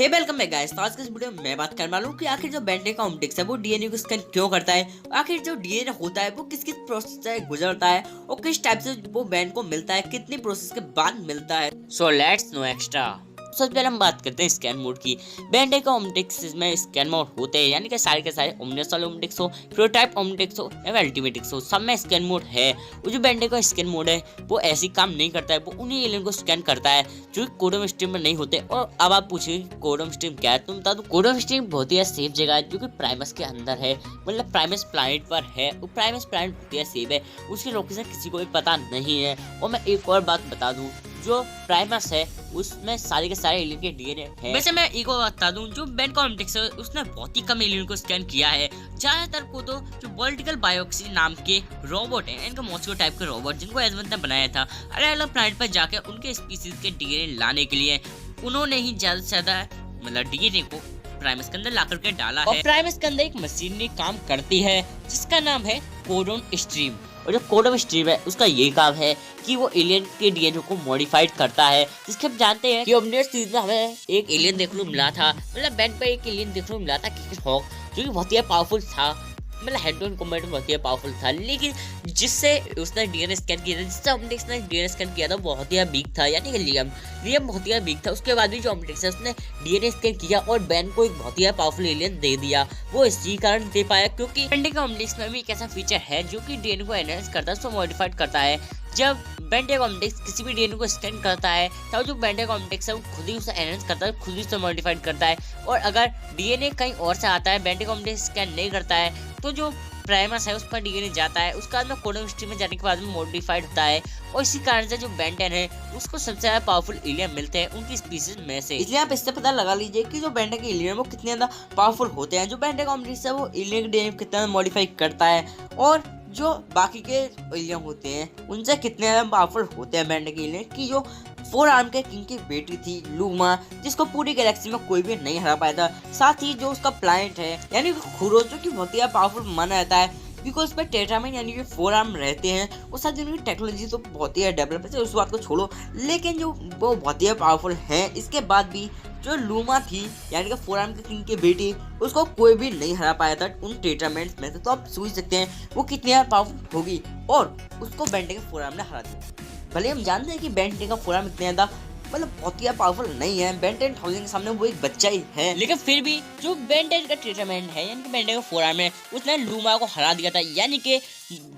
हे welcome back guys. तो आज के इस वीडियो में मैं बात करने वाला हूँ कि आखिर जो बेंटे का ऑप्टिक्स है वो डीएनए को स्कैन क्यों करता है, आखिर जो डीएनए होता है वो किस किस प्रोसेस से गुजरता है और किस टाइप से वो बैंड को मिलता है, कितनी प्रोसेस के बाद मिलता है। So let's no extra. सबसे पहले हम बात करते हैं स्कैन मोड की। बेंटे का ऑप्टिक्स में स्कैन मोड होते हैं, यानी कि सारे के सारे ओमनिवर्सल ऑप्टिक्स हो, प्रोटोटाइप ऑप्टिक्स हो या अल्टीमेटिक्स हो, सब में स्कैन मोड है। वो जो बेंटे का स्कैन मोड है वो ऐसी काम नहीं करता है, वो उन्हीं एलियन को स्कैन करता है जो कोडम स्ट्रीम में नहीं होते। और अब आप पूछेंगे कोडम स्ट्रीम क्या है, तुम बता दो। कोडम स्ट्रीम बहुत ही सेफ जगह है जो कि प्राइमस के अंदर है, मतलब प्राइमस प्लैनेट पर है। वो प्राइमस प्लैनेट बहुत ही सेफ है, उसकी लोकेशन किसी को भी पता नहीं है। और मैं एक और बात बता दूं, जो प्राइमस है उसमें सारे के सारे एलियन के डीएनए है। वैसे मैं एक और बता दूं, जो बेन कॉम्प्लेक्स है उसने बहुत ही कम एलियन को स्कैन किया है। ज्यादातर को तो जो वर्टिकल बायोक्सी नाम के रोबोट हैं, इनका मॉस्को टाइप के रोबोट जिनको एजमंत ने बनाया था अलग अलग प्लैनेट पर जाके उनके स्पीसीज के डीएनए लाने के लिए, उन्होंने ही ज्यादा से ज्यादा मतलब डीएनए को प्राइमस के अंदर ला करके डाला है। और प्राइमस के अंदर एक मशीनरी काम करती है जिसका नाम है कोडोन स्ट्रीम। और जो कोडम स्ट्रीम है उसका ये काम है कि वो एलियन के डीएनए को मॉडिफाइड करता है, जिसके हम जानते हैं कि ओमनिवर्स सीरीज में हमें एक एलियन देखने को मिला था, मतलब बेंट पे एक एलियन देखने को मिला था किक हॉक, जो कि बहुत ही पावरफुल था, मतलब हेड टू हेड कॉम्बैट में बहुत ही पावरफुल था। लेकिन जिससे उसने डीएनए स्कैन किया था, जिससे ऑप्टिक्स ने डीएनए स्कैन किया था बहुत ही वीक था, यानी कि लियम बहुत ही वीक था। उसके बाद भी जो ऑप्टिक्स है उसने डीएनए स्कैन किया और बैन को एक बहुत ही पावरफुल एलियन दे दिया। वो इसी कारण दे पाया क्योंकि बेंटे का ऑप्टिक्स में भी एक ऐसा फीचर है जो कि डीएनए को एनहांस करता है, उसको मॉडिफाइड करता है। जब बेंटे कॉम्प्लेक्स किसी भी डीएनए को स्कैन करता है तब जो बेंटे कॉम्प्लेक्स है वो खुद ही उसे एनहांस करता है, खुद ही उसे मॉडिफाइड करता है। और अगर डीएनए कहीं और से आता है, बेंटे कॉम्प्लेक्स स्कैन नहीं करता है, तो जो प्राइमस है उस पर डीएनए जाता है, उसका अंदर कोडम स्ट्रीम में जाने के बाद में मॉडिफाइड होता है। और इसी कारण से जो बेंटेन है उसको सबसे ज्यादा पावरफुल एलियन मिलते हैं उनकी स्पीसीज में से। इसलिए आप इससे पता लगा लीजिए कि जो बेंटे के एलियन वो कितने ज्यादा पावरफुल होते हैं। जो बेंटे कॉम्प्लेक्स है वो एलियन के डीएनए को कितना मॉडिफाई करता है, और जो बाकी के एलियन होते हैं उनसे कितने ज्यादा पावरफुल होते हैं बेंटे के एलियन। की जो 4 आर्म के किंग की बेटी थी लूमा, जिसको पूरी गैलेक्सी में कोई भी नहीं हरा पाया था। साथ ही जो उसका प्लैनेट है यानी खुरोज, जो कि बहुत ही पावरफुल माना जाता है बिकॉज उस पर टेट्रामेन यानी कि 4 आर्म रहते हैं। और साथ ही उनकी टेक्नोलॉजी तो बहुत ही डेवलप है, उस बात को छोड़ो, लेकिन जो वो बहुत ही पावरफुल है। इसके बाद भी जो लूमा थी यानी कि 4 आर्म के किंग की बेटी, उसको कोई भी नहीं हरा पाया था उन टेट्रामेंट्स में से। तो आप सोच सकते हैं वो कितनी पावरफुल होगी, और उसको बेंटे के 4 आर्म ने हरा दिया। भले हम जानते हैं कि बेंटे का 4 आर्म इतना ज्यादा मतलब बहुत ही पावरफुल नहीं है, बेन 10,000 के सामने वो एक बच्चा ही है। लेकिन फिर भी जो बेन 10 का ट्रीटमेंट है यानी कि बेन 10 का 4 आर्म है, उसने लूमा को हरा दिया था, यानी कि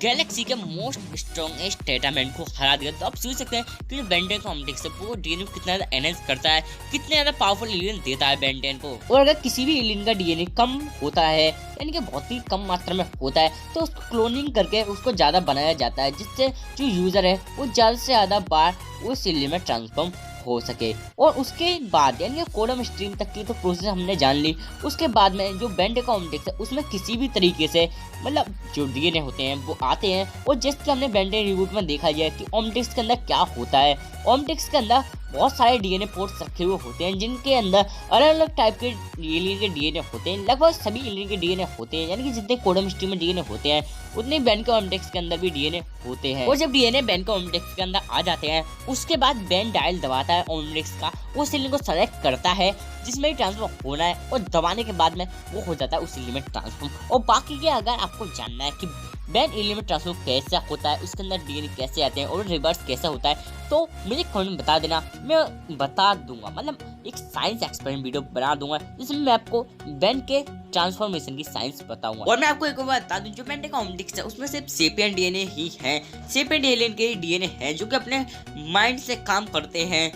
गैलेक्सी के मोस्ट स्ट्रॉन्गेस्ट टेटामेंट को हरा दिया। तो आप सोच सकते हैं कि जो बेन 10 का ऑप्टिक्स है वो डीएनए को कितना ज्यादा एनहांस करता है, कितने ज्यादा पावरफुल एलियन देता है बेन 10 को। और अगर किसी भी एलियन का डीएनए कम होता है यानी कि बहुत ही कम मात्रा में होता है, तो उसको क्लोनिंग करके उसको ज्यादा बनाया जाता है, जिससे जो यूजर है वो ज्यादा से ज्यादा बार उस एलियन में ट्रांसफॉर्म हो सके। और उसके बाद यानी कोडम स्ट्रीम तक की तो प्रोसेस हमने जान ली। उसके बाद में जो बेंटे का ऑप्टिक्स है उसमें किसी भी तरीके से मतलब जो डीएनए होते हैं वो आते हैं, और जैसे कि हमने बेंटे रिबूट में देखा गया कि ऑप्टिक्स के अंदर क्या होता है। ऑप्टिक्स के अंदर बहुत सारे डीएनए पोर्ट्स रखे हुए होते हैं जिनके अंदर अलग अलग टाइप के एलियन के डीएनए होते हैं। लगभग सभी एलियन के डीएनए होते हैं, यानी कि जितने कोडम स्ट्रीम में डीएनए होते हैं उतने बेन के ऑप्टिक्स के अंदर भी डीएनए होते हैं। और जब डीएनए बेन के ऑप्टिक्स के अंदर आ जाते हैं उसके बाद बेन डायल दबाता है ऑप्टिक्स का, उस एलियन को सेलेक्ट करता है जिसमें ट्रांसफॉर्म होना है, और दबाने के बाद में वो हो जाता है उस एलियन में ट्रांसफॉर्म। और बाकी के अगर आपको जानना है कि बेन एलियन में ट्रांसफॉर्म कैसे होता है, उसके अंदर डीएनए कैसे आते हैं और रिवर्स कैसे होता है, तो मुझे कमेंट में बता देना, मैं बता दूंगा, मतलब एक साइंस एक्सपेरिमेंट वीडियो बना दूंगा जिसमें मैं आपको बेन के ट्रांसफॉर्मेशन की साइंस बताऊंगा। और मैं आपको एक बात बता दूं, जो बेंटे का ऑप्टिक्स है उसमें सिर्फ सेपियन डीएनए ही है, सेपियन एलियन के डीएनए है जो कि अपने माइंड से काम करते हैं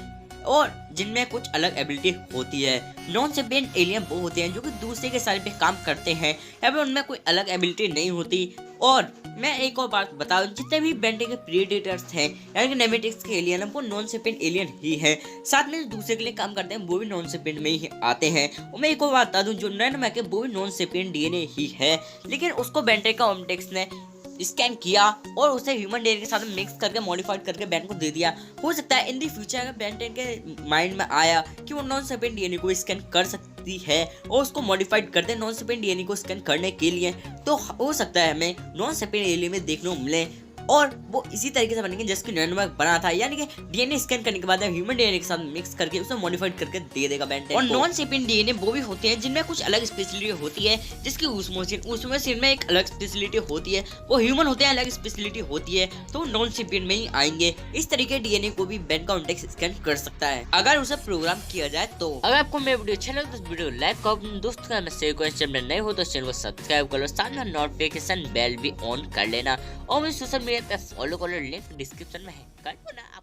और जिनमें कुछ अलग एबिलिटी होती है। नॉन सेपियन एलियन वो होते हैं जो कि दूसरे के सारे पे काम करते हैं, या फिर उनमें कोई अलग एबिलिटी नहीं होती। और मैं एक और बात बताऊं, जितने भी बेंटे के प्रीडेटर्स हैं यानी कि नेमेटिक्स के एलियन वो नॉन सेपियन एलियन ही हैं। साथ में दूसरे के लिए काम करते हैं वो भी नॉन सेपियन में ही आते हैं। और मैं एक और बात बता दूं, जो नैनोमैक है वो भी नॉन सेपियन डीएनए ही है, लेकिन उसको बेंटे का ऑप्टिक्स ने स्कैन किया और उसे ह्यूमन डीएनए के साथ मिक्स करके मॉडिफाइड करके बेन को दे दिया। हो सकता है इन दी फ्यूचर अगर बेन 10 के माइंड में आया कि वो नॉन सेपियन डीएनए को स्कैन कर सकती है और उसको मॉडिफाइड कर दे नॉन सेपियन डीएनए को स्कैन करने के लिए, तो हो सकता है हमें नॉन सेपियन एलियन में देखने को मिले और वो इसी तरीके से बनेंगे जिसकी नैनोमैक बना था, यानी कि डीएनए स्कैन करने के बाद ह्यूमन डीएनए के साथ मिक्स करके उसे मॉडिफाइड करके दे देगा बेन 10 और नॉन सेपियन डीएनए वो भी होते हैं जिनमें कुछ अलग स्पेशलिटी होती है, जिसकी उसमें में एक अलग स्पेशलिटी होती है, वो ह्यूमन होते हैं अलग स्पेशलिटी होती है, तो नॉन सेपियन में ही आएंगे। इस तरीके डीएनए को भी बेन काउंटेक्स स्कैन कर सकता है अगर उसे प्रोग्राम किया जाए तो। अगर आपको मेरा वीडियो अच्छा लगे तो इस वीडियो को लाइक करो, अपने दोस्तों का मैसेज को, चैनल नए हो तो चैनल को सब्सक्राइब कर लो, साथ में नोटिफिकेशन बेल भी ऑन कर लेना और मुझे सोशल मीडिया पे फॉलो कर लो, लिंक डिस्क्रिप्शन में है, कर लो ना।